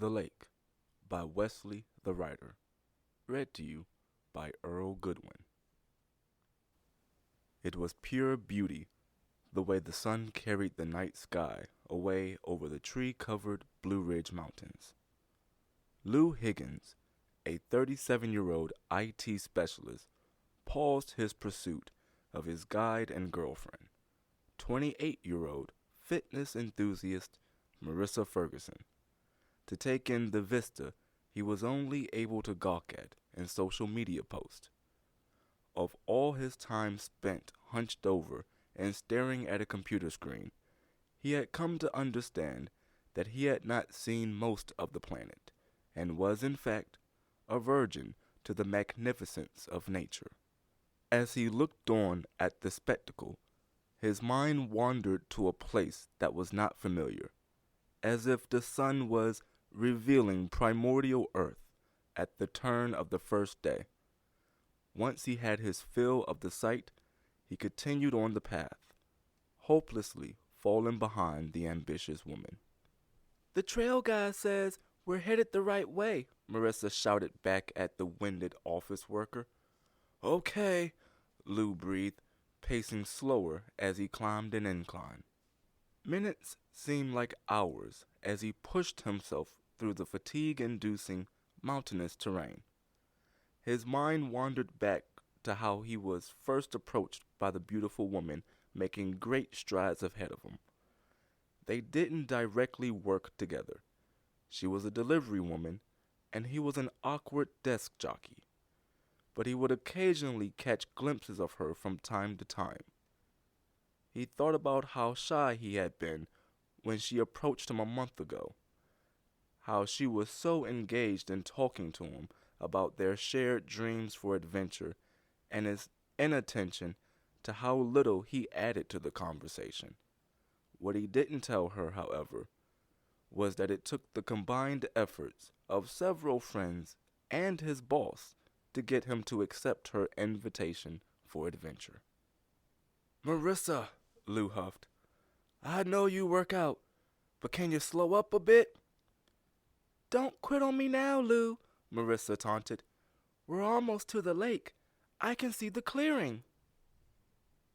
The Lake by Wesley the Writer. Read to you by Earle Goodwin. It was pure beauty, the way the sun carried the night sky away over the tree-covered Blue Ridge Mountains. Lou Higgins, a 37-year-old IT specialist, paused his pursuit of his guide and girlfriend, 28-year-old fitness enthusiast Marissa Ferguson, to take in the vista he was only able to gawk at in social media posts. Of all his time spent hunched over and staring at a computer screen, he had come to understand that he had not seen most of the planet, and was in fact a virgin to the magnificence of nature. As he looked on at the spectacle, his mind wandered to a place that was not familiar, as if the sun was revealing primordial earth at the turn of the first day. Once he had his fill of the sight, he continued on the path, hopelessly falling behind the ambitious woman. "The trail guy says we're headed the right way," Marissa shouted back at the winded office worker. "Okay," Lou breathed, pacing slower as he climbed an incline. Minutes seemed like hours as he pushed himself through the fatigue-inducing mountainous terrain. His mind wandered back to how he was first approached by the beautiful woman making great strides ahead of him. They didn't directly work together. She was a delivery woman, and he was an awkward desk jockey. But he would occasionally catch glimpses of her from time to time. He thought about how shy he had been when she approached him a month ago, how she was so engaged in talking to him about their shared dreams for adventure, and his inattention to how little he added to the conversation. What he didn't tell her, however, was that it took the combined efforts of several friends and his boss to get him to accept her invitation for adventure. "Marissa," Lou huffed, "I know you work out, but can you slow up a bit?" "Don't quit on me now, Lou," Marissa taunted. "We're almost to the lake. I can see the clearing."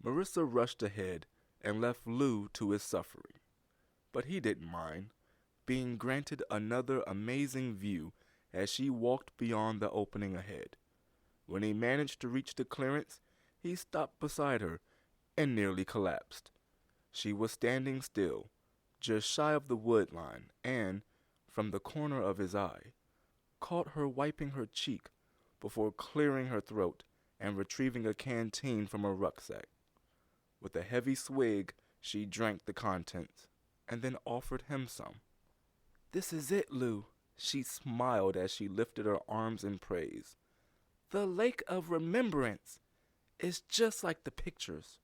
Marissa rushed ahead and left Lou to his suffering. But he didn't mind, being granted another amazing view as she walked beyond the opening ahead. When he managed to reach the clearance, he stopped beside her and nearly collapsed. She was standing still, just shy of the wood line, and, from the corner of his eye, caught her wiping her cheek before clearing her throat and retrieving a canteen from her rucksack. With a heavy swig, she drank the contents and then offered him some. "This is it, Lou," she smiled as she lifted her arms in praise. "The Lake of Remembrance is just like the pictures."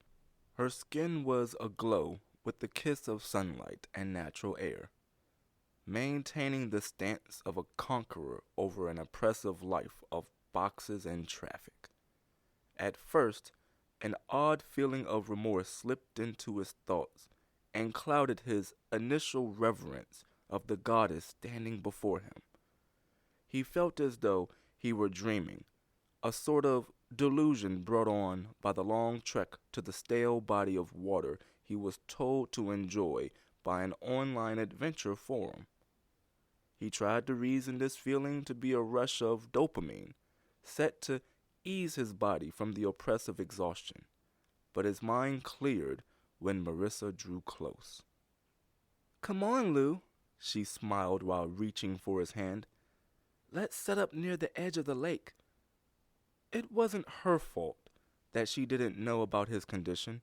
Her skin was aglow with the kiss of sunlight and natural air, maintaining the stance of a conqueror over an oppressive life of boxes and traffic. At first, an odd feeling of remorse slipped into his thoughts and clouded his initial reverence of the goddess standing before him. He felt as though he were dreaming, a sort of delusion brought on by the long trek to the stale body of water he was told to enjoy by an online adventure forum. He tried to reason this feeling to be a rush of dopamine, set to ease his body from the oppressive exhaustion, but his mind cleared when Marissa drew close. "Come on, Lou," she smiled while reaching for his hand. "Let's set up near the edge of the lake." It wasn't her fault that she didn't know about his condition.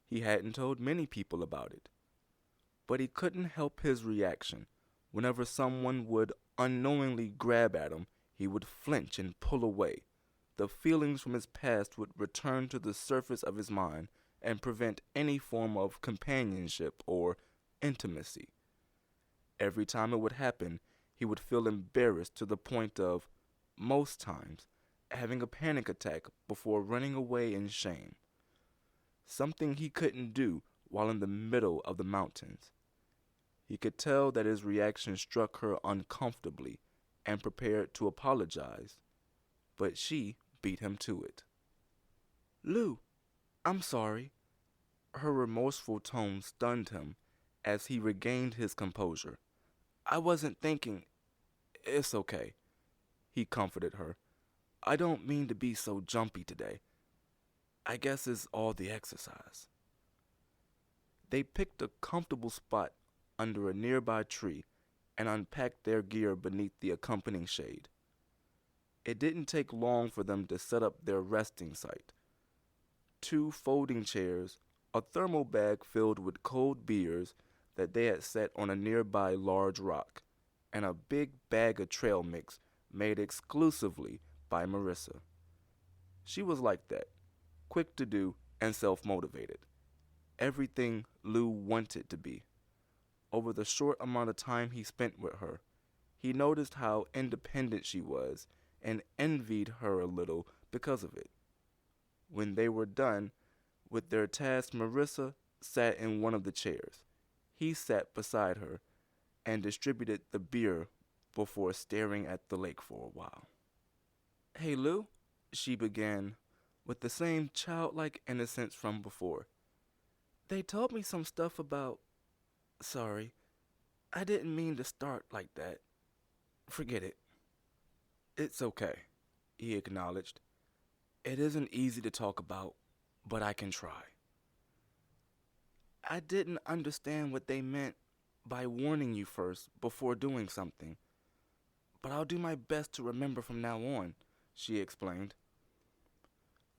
He hadn't told many people about it. But he couldn't help his reaction. Whenever someone would unknowingly grab at him, he would flinch and pull away. The feelings from his past would return to the surface of his mind and prevent any form of companionship or intimacy. Every time it would happen, he would feel embarrassed to the point of, most times, having a panic attack before running away in shame. Something he couldn't do while in the middle of the mountains. He could tell that his reaction struck her uncomfortably and prepared to apologize, but she beat him to it. "Lou, I'm sorry." Her remorseful tone stunned him as he regained his composure. "I wasn't thinking. It's okay," he comforted her. "I don't mean to be so jumpy today. I guess it's all the exercise." They picked a comfortable spot under a nearby tree and unpacked their gear beneath the accompanying shade. It didn't take long for them to set up their resting site. 2 folding chairs, a thermal bag filled with cold beers that they had set on a nearby large rock, and a big bag of trail mix made exclusively by Marissa. She was like that, quick to do and self-motivated. Everything Lou wanted to be. Over the short amount of time he spent with her, he noticed how independent she was and envied her a little because of it. When they were done with their task, Marissa sat in one of the chairs. He sat beside her and distributed the beer before staring at the lake for a while. "Hey, Lou," she began with the same childlike innocence from before. "They told me some stuff about... Sorry, I didn't mean to start like that. Forget it." "It's okay," he acknowledged. "It isn't easy to talk about, but I can try." "I didn't understand what they meant by warning you first before doing something, but I'll do my best to remember from now on," she explained.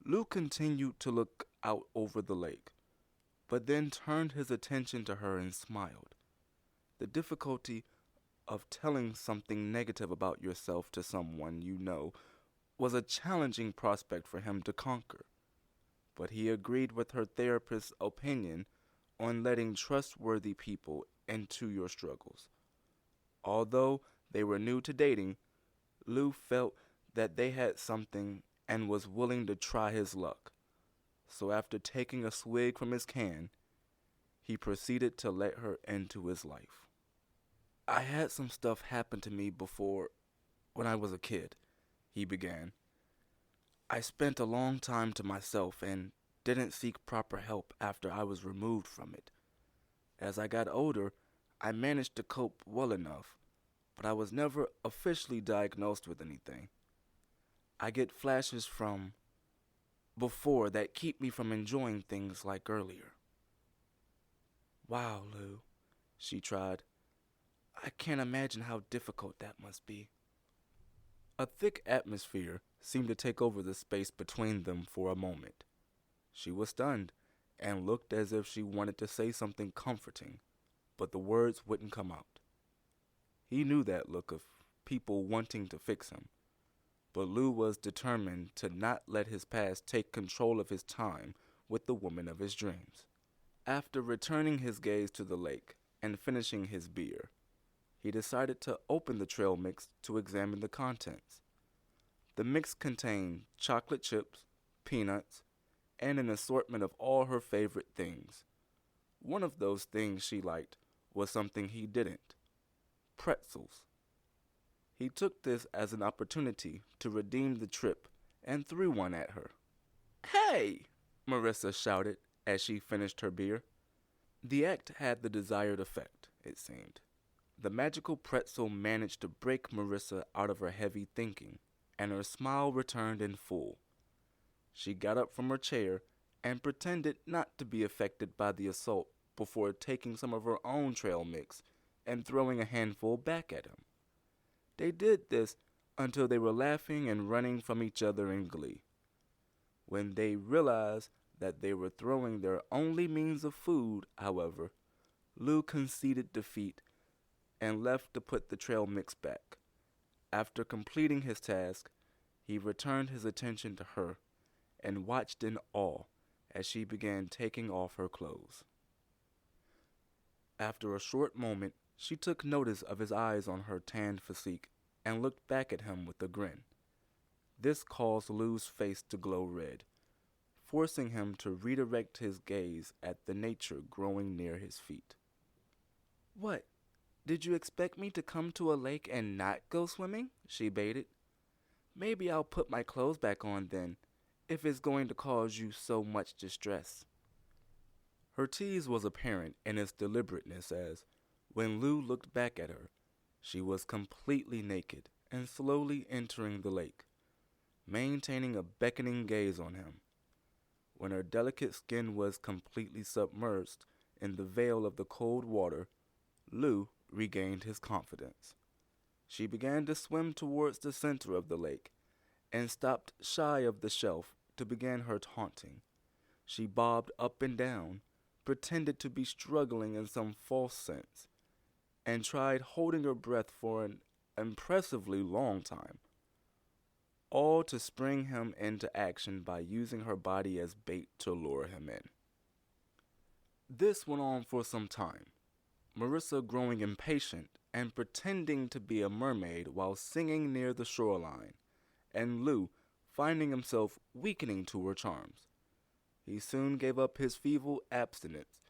Lou continued to look out over the lake, but then turned his attention to her and smiled. The difficulty of telling something negative about yourself to someone you know was a challenging prospect for him to conquer, but he agreed with her therapist's opinion on letting trustworthy people into your struggles. Although they were new to dating, Lou felt that they had something and was willing to try his luck. So after taking a swig from his can, he proceeded to let her into his life. "I had some stuff happen to me before, when I was a kid," he began. "I spent a long time to myself and didn't seek proper help after I was removed from it. As I got older, I managed to cope well enough, but I was never officially diagnosed with anything. I get flashes from before that keep me from enjoying things like earlier." "Wow, Lou," she tried. "I can't imagine how difficult that must be." A thick atmosphere seemed to take over the space between them for a moment. She was stunned and looked as if she wanted to say something comforting, but the words wouldn't come out. He knew that look of people wanting to fix him, but Lou was determined to not let his past take control of his time with the woman of his dreams. After returning his gaze to the lake and finishing his beer, he decided to open the trail mix to examine the contents. The mix contained chocolate chips, peanuts, and an assortment of all her favorite things. One of those things she liked was something he didn't: pretzels. He took this as an opportunity to redeem the trip and threw one at her. "Hey!" Marissa shouted as she finished her beer. The act had the desired effect, it seemed. The magical pretzel managed to break Marissa out of her heavy thinking, and her smile returned in full. She got up from her chair and pretended not to be affected by the assault before taking some of her own trail mix and throwing a handful back at him. They did this until they were laughing and running from each other in glee. When they realized that they were throwing their only means of food, however, Lou conceded defeat and left to put the trail mix back. After completing his task, he returned his attention to her and watched in awe as she began taking off her clothes. After a short moment, she took notice of his eyes on her tanned physique and looked back at him with a grin. This caused Lou's face to glow red, forcing him to redirect his gaze at the nature growing near his feet. "What? Did you expect me to come to a lake and not go swimming? She baited. Maybe I'll put my clothes back on then, if it's going to cause you so much distress. Her tease was apparent in its deliberateness as, when Lou looked back at her, she was completely naked and slowly entering the lake, maintaining a beckoning gaze on him. When her delicate skin was completely submerged in the veil of the cold water, Lou regained his confidence. She began to swim towards the center of the lake and stopped shy of the shelf to begin her taunting. She bobbed up and down, pretended to be struggling in some false sense, and tried holding her breath for an impressively long time, all to spring him into action by using her body as bait to lure him in. This went on for some time, Marissa growing impatient and pretending to be a mermaid while singing near the shoreline, and Lou finding himself weakening to her charms. He soon gave up his feeble abstinence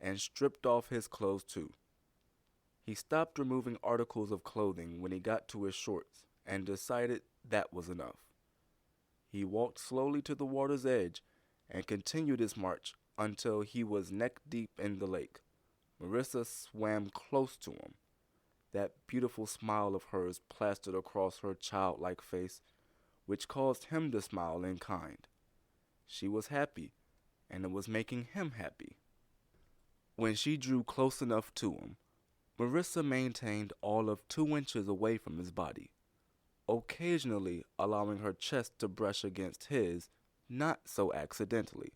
and stripped off his clothes too. He stopped removing articles of clothing when he got to his shorts and decided that was enough. He walked slowly to the water's edge and continued his march until he was neck deep in the lake. Marissa swam close to him, that beautiful smile of hers plastered across her childlike face, which caused him to smile in kind. She was happy, and it was making him happy. When she drew close enough to him, Marissa maintained all of 2 inches away from his body, occasionally allowing her chest to brush against his, not so accidentally,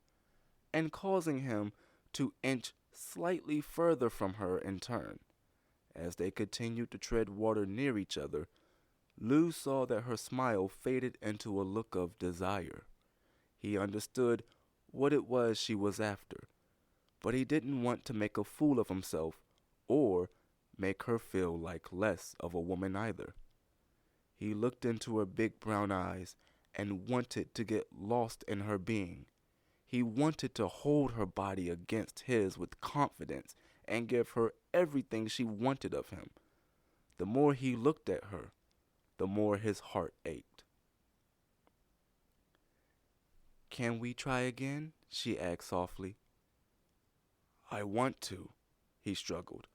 and causing him to inch slightly further from her in turn. As they continued to tread water near each other, Lou saw that her smile faded into a look of desire. He understood what it was she was after, but he didn't want to make a fool of himself or make her feel like less of a woman either. He looked into her big brown eyes and wanted to get lost in her being. He wanted to hold her body against his with confidence and give her everything she wanted of him. The more he looked at her, the more his heart ached. "Can we try again?" she asked softly. "I want to," he struggled.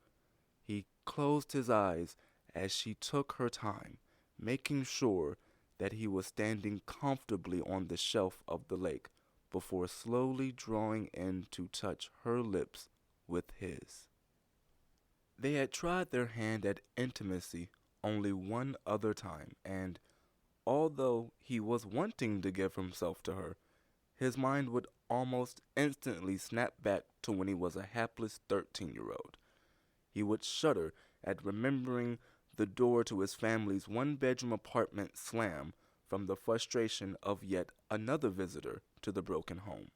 He closed his eyes as she took her time, making sure that he was standing comfortably on the shelf of the lake before slowly drawing in to touch her lips with his. They had tried their hand at intimacy only one other time, and although he was wanting to give himself to her, his mind would almost instantly snap back to when he was a hapless 13-year-old. He would shudder at remembering the door to his family's 1-bedroom apartment slam from the frustration of yet another visitor to the broken home.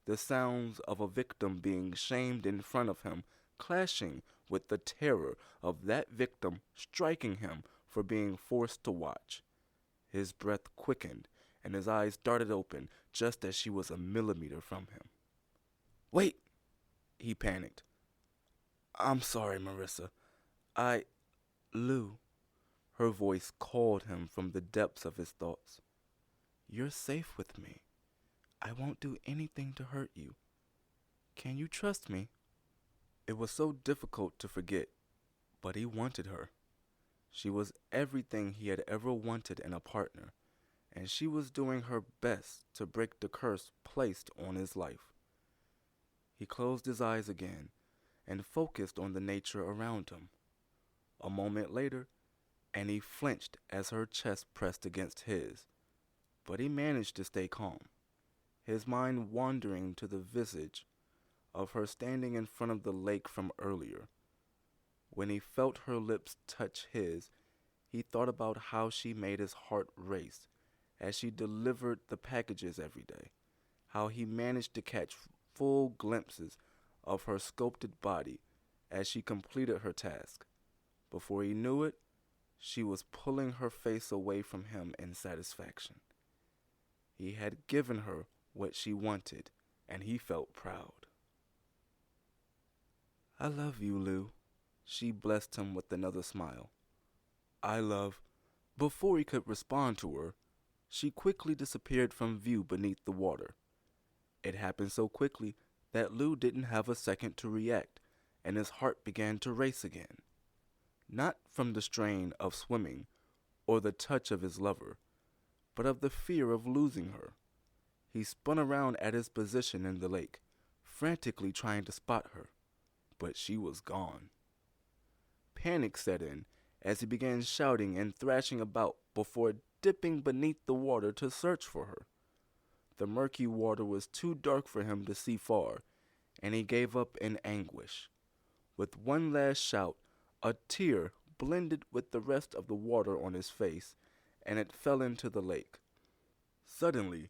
The sounds of a victim being shamed in front of him clashing with the terror of that victim striking him for being forced to watch. His breath quickened and his eyes darted open just as she was a millimeter from him. "Wait!" he panicked. "I'm sorry, Marissa. Lou." Her voice called him from the depths of his thoughts. "You're safe with me. I won't do anything to hurt you. Can you trust me?" It was so difficult to forget, but he wanted her. She was everything he had ever wanted in a partner, and she was doing her best to break the curse placed on his life. He closed his eyes again and focused on the nature around him. A moment later, and he flinched as her chest pressed against his, but he managed to stay calm, his mind wandering to the visage of her standing in front of the lake from earlier. When he felt her lips touch his, he thought about how she made his heart race as she delivered the packages every day, how he managed to catch full glimpses of her sculpted body as she completed her task. Before he knew it, she was pulling her face away from him in satisfaction. He had given her what she wanted, and he felt proud. "I love you, Lou," she blessed him with another smile. I love. Before he could respond to her, she quickly disappeared from view beneath the water. It happened so quickly that Lou didn't have a second to react, and his heart began to race again. Not from the strain of swimming or the touch of his lover, but of the fear of losing her. He spun around at his position in the lake, frantically trying to spot her, but she was gone. Panic set in as he began shouting and thrashing about before dipping beneath the water to search for her. The murky water was too dark for him to see far, and he gave up in anguish. With one last shout, a tear blended with the rest of the water on his face, and it fell into the lake. Suddenly,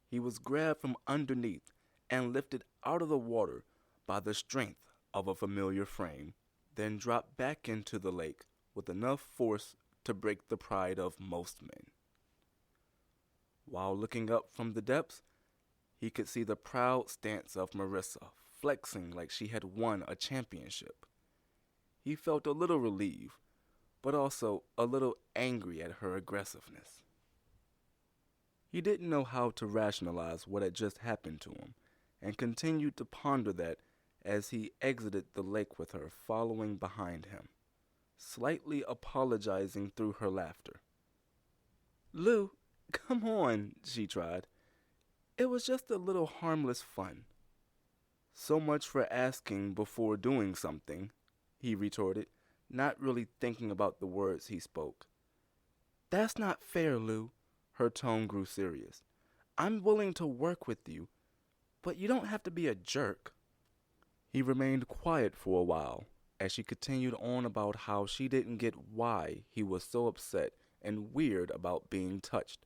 he was grabbed from underneath and lifted out of the water by the strength of a familiar frame, then dropped back into the lake with enough force to break the pride of most men. While looking up from the depths, he could see the proud stance of Marissa, flexing like she had won a championship. He felt a little relieved, but also a little angry at her aggressiveness. He didn't know how to rationalize what had just happened to him, and continued to ponder that as he exited the lake with her following behind him, slightly apologizing through her laughter. Lou, come on, she tried. It was just a little harmless fun. So much for asking before doing something, he retorted, not really thinking about the words he spoke. That's not fair, Lou. Her tone grew serious. I'm willing to work with you, but you don't have to be a jerk. He remained quiet for a while as she continued on about how she didn't get why he was so upset and weird about being touched.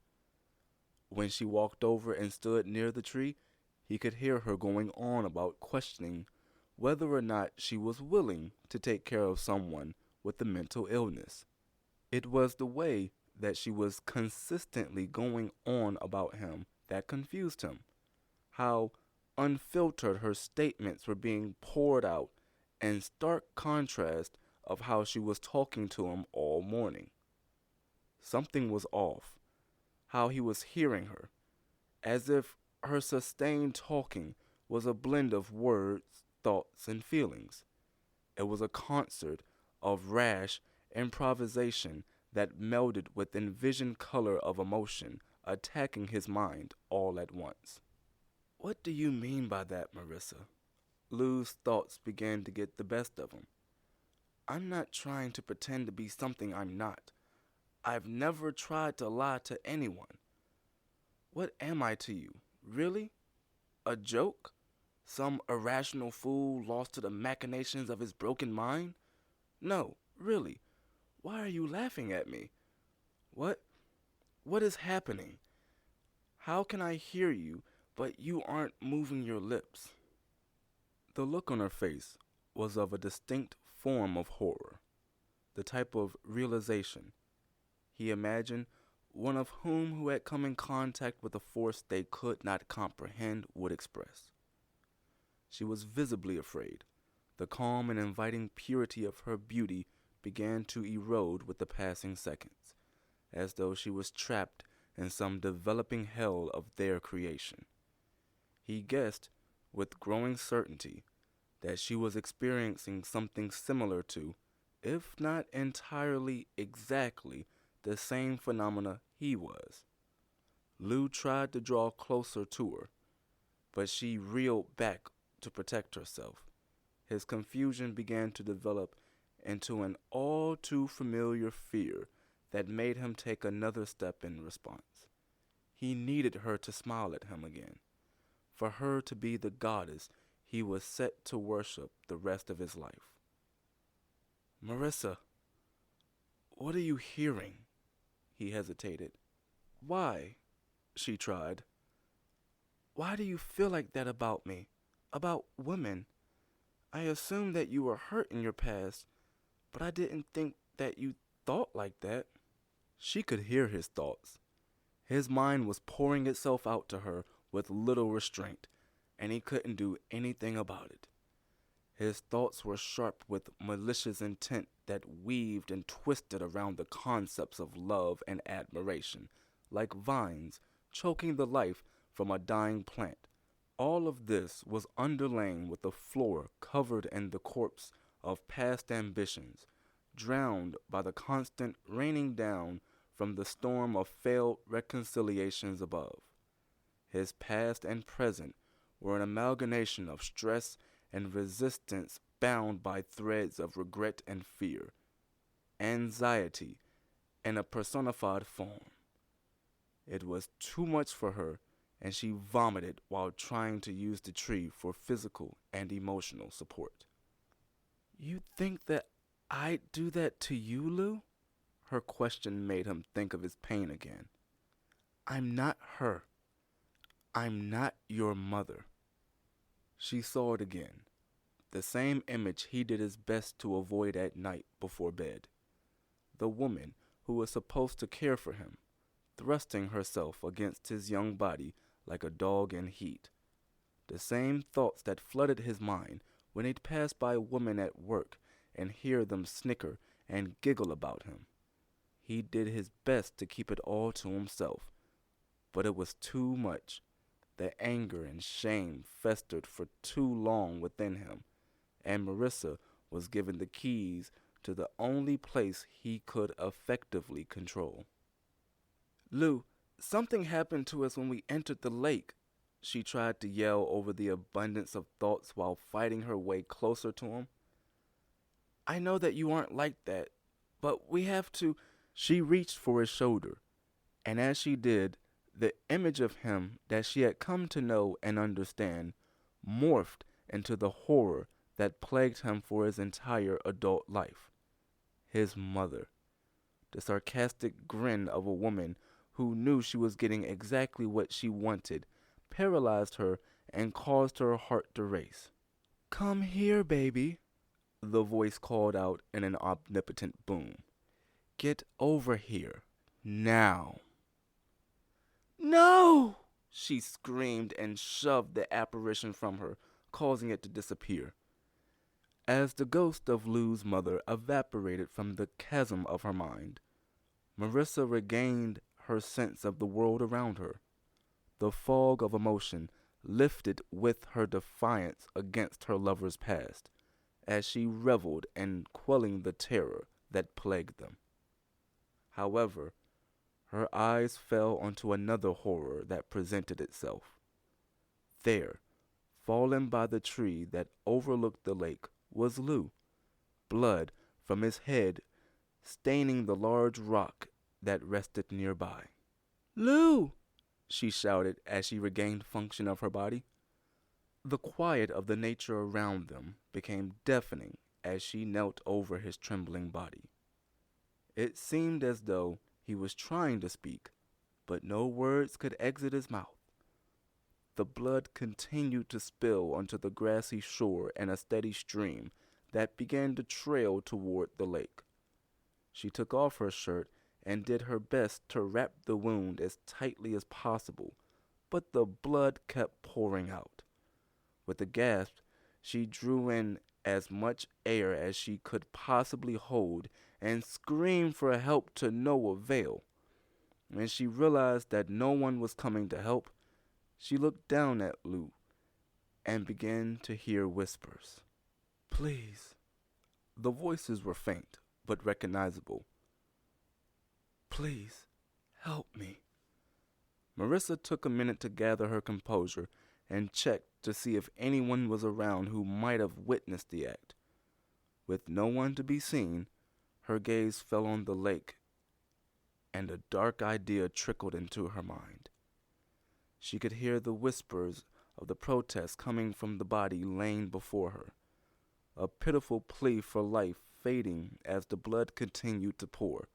When she walked over and stood near the tree, he could hear her going on about questioning whether or not she was willing to take care of someone with a mental illness. It was the way that she was consistently going on about him that confused him. How unfiltered her statements were being poured out, in stark contrast of how she was talking to him all morning. Something was off. How he was hearing her, as if her sustained talking was a blend of words, thoughts, and feelings. It was a concert of rash improvisation that melded with envisioned color of emotion attacking his mind all at once. What do you mean by that, Marissa? Lou's thoughts began to get the best of him. I'm not trying to pretend to be something I'm not. I've never tried to lie to anyone. What am I to you, really? A joke? Some irrational fool lost to the machinations of his broken mind? No, really. Why are you laughing at me? What is happening? How can I hear you, but you aren't moving your lips? The look on her face was of a distinct form of horror, the type of realization he imagined one of whom who had come in contact with a force they could not comprehend would express. She was visibly afraid. The calm and inviting purity of her beauty began to erode with the passing seconds, as though she was trapped in some developing hell of their creation. He guessed, with growing certainty, that she was experiencing something similar to, if not entirely exactly, the same phenomena he was. Lou tried to draw closer to her, but she reeled back to protect herself. His confusion began to develop into an all too familiar fear that made him take another step in response. He needed her to smile at him again, for her to be the goddess he was set to worship the rest of his life. Marissa, what are you hearing? He hesitated. Why? She tried. Why do you feel like that about me? About women? I assumed that you were hurt in your past, but I didn't think that you thought like that. She could hear his thoughts. His mind was pouring itself out to her with little restraint, and he couldn't do anything about it. His thoughts were sharp with malicious intent that weaved and twisted around the concepts of love and admiration, like vines choking the life from a dying plant. All of this was underlain with a floor covered in the corpse of past ambitions, drowned by the constant raining down from the storm of failed reconciliations above. His past and present were an amalgamation of stress and resistance bound by threads of regret and fear, anxiety in a personified form. It was too much for her, and she vomited while trying to use the tree for physical and emotional support. "You think that I'd do that to you, Lou?" Her question made him think of his pain again. "I'm not her. I'm not your mother." She saw it again, the same image he did his best to avoid at night before bed. The woman who was supposed to care for him, thrusting herself against his young body like a dog in heat. The same thoughts that flooded his mind when he'd pass by women at work and hear them snicker and giggle about him. He did his best to keep it all to himself, but it was too much. The anger and shame festered for too long within him, and Marissa was given the keys to the only place he could effectively control. "Lou, something happened to us when we entered the lake," she tried to yell over the abundance of thoughts while fighting her way closer to him. "I know that you aren't like that, but we have to—" She reached for his shoulder, and as she did, the image of him that she had come to know and understand morphed into the horror that plagued him for his entire adult life. His mother. The sarcastic grin of a woman who knew she was getting exactly what she wanted paralyzed her and caused her heart to race. "Come here, baby," the voice called out in an omnipotent boom. "Get over here, now." "No!" she screamed and shoved the apparition from her, causing it to disappear. As the ghost of Lou's mother evaporated from the chasm of her mind, Marissa regained her sense of the world around her. The fog of emotion lifted with her defiance against her lover's past, as she reveled in quelling the terror that plagued them. However, her eyes fell onto another horror that presented itself. There, fallen by the tree that overlooked the lake, was Lou, blood from his head staining the large rock that rested nearby. "Lou!" she shouted as she regained function of her body. The quiet of the nature around them became deafening as she knelt over his trembling body. It seemed as though he was trying to speak, but no words could exit his mouth. The blood continued to spill onto the grassy shore in a steady stream that began to trail toward the lake. She took off her shirt and did her best to wrap the wound as tightly as possible, but the blood kept pouring out. With a gasp, she drew in as much air as she could possibly hold and screamed for help to no avail. When she realized that no one was coming to help, she looked down at Lou and began to hear whispers. "Please." The voices were faint, but recognizable. "Please, help me." Marissa took a minute to gather her composure and checked to see if anyone was around who might have witnessed the act. With no one to be seen, her gaze fell on the lake, and a dark idea trickled into her mind. She could hear the whispers of the protest coming from the body laying before her, a pitiful plea for life fading as the blood continued to pour.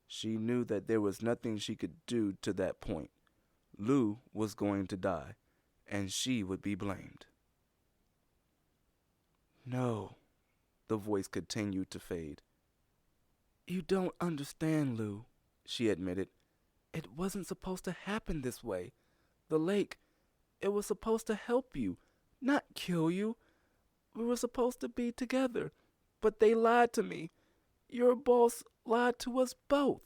She knew that there was nothing she could do to that point. Lou was going to die, and she would be blamed. "No," the voice continued to fade. "You don't understand, Lou," she admitted. "It wasn't supposed to happen this way. The lake, it was supposed to help you, not kill you. We were supposed to be together, but they lied to me. Your boss lied to us both."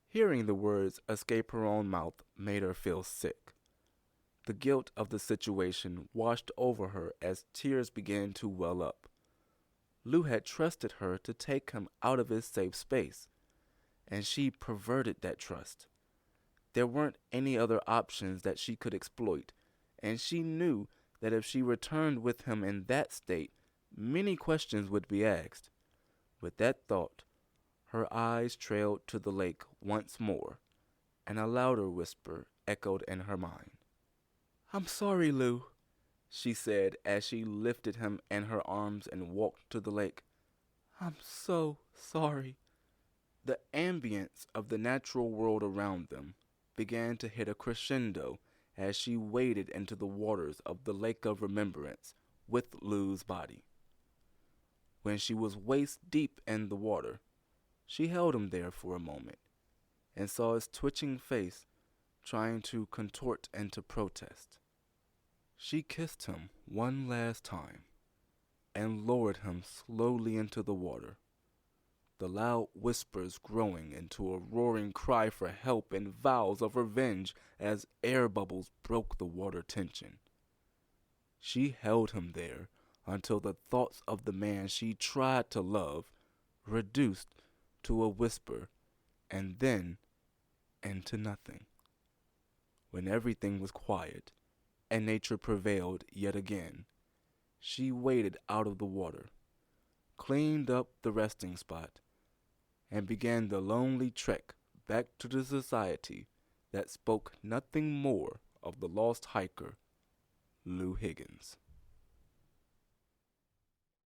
Hearing the words escape her own mouth made her feel sick. The guilt of the situation washed over her as tears began to well up. Lou had trusted her to take him out of his safe space, and she perverted that trust. There weren't any other options that she could exploit, and she knew that if she returned with him in that state, many questions would be asked. With that thought, her eyes trailed to the lake once more, and a louder whisper echoed in her mind. "I'm sorry, Lou," she said as she lifted him in her arms and walked to the lake. "I'm so sorry." The ambience of the natural world around them began to hit a crescendo as she waded into the waters of the Lake of Remembrance with Lou's body. When she was waist deep in the water, she held him there for a moment and saw his twitching face trying to contort into protest. She kissed him one last time and lowered him slowly into the water, the loud whispers growing into a roaring cry for help and vows of revenge as air bubbles broke the water tension. She held him there until the thoughts of the man she tried to love reduced to a whisper and then into nothing. When everything was quiet and nature prevailed yet again, she waded out of the water, cleaned up the resting spot, and began the lonely trek back to the society that spoke nothing more of the lost hiker, Lou Higgins.